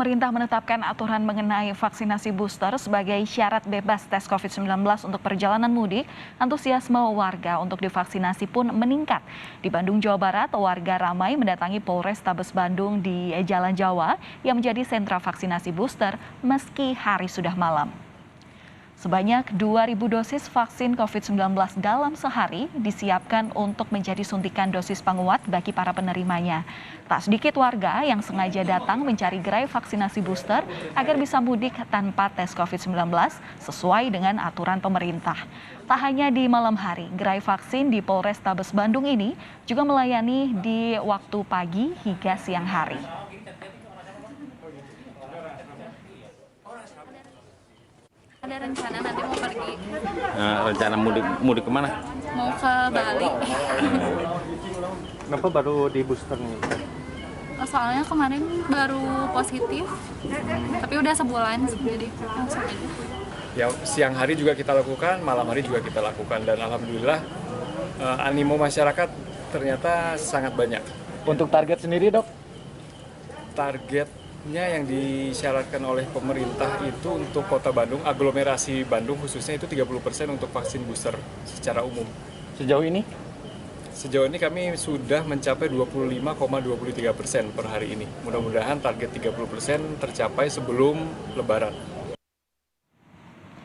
Pemerintah menetapkan aturan mengenai vaksinasi booster sebagai syarat bebas tes COVID-19 untuk perjalanan mudik. Antusiasme warga untuk divaksinasi pun meningkat. Di Bandung, Jawa Barat, warga ramai mendatangi Polrestabes Bandung di Jalan Jawa yang menjadi sentra vaksinasi booster meski hari sudah malam. Sebanyak 2.000 dosis vaksin COVID-19 dalam sehari disiapkan untuk menjadi suntikan dosis penguat bagi para penerimanya. Tak sedikit warga yang sengaja datang mencari gerai vaksinasi booster agar bisa mudik tanpa tes COVID-19 sesuai dengan aturan pemerintah. Tak hanya di malam hari, gerai vaksin di Polrestabes Bandung ini juga melayani di waktu pagi hingga siang hari. Ada rencana nanti mau pergi. Rencana mudik kemana? Mau ke Bali. Kenapa baru di booster nih? Soalnya kemarin baru positif, tapi udah sebulan, jadi langsung aja. Ya, siang hari juga kita lakukan, malam hari juga kita lakukan, dan alhamdulillah animo masyarakat ternyata sangat banyak. Untuk target sendiri, Dok? Targetnya yang disyaratkan oleh pemerintah itu untuk Kota Bandung, aglomerasi Bandung khususnya itu 30% untuk vaksin booster secara umum. Sejauh ini? Sejauh ini kami sudah mencapai 25,23% per hari ini. Mudah-mudahan target 30% tercapai sebelum Lebaran.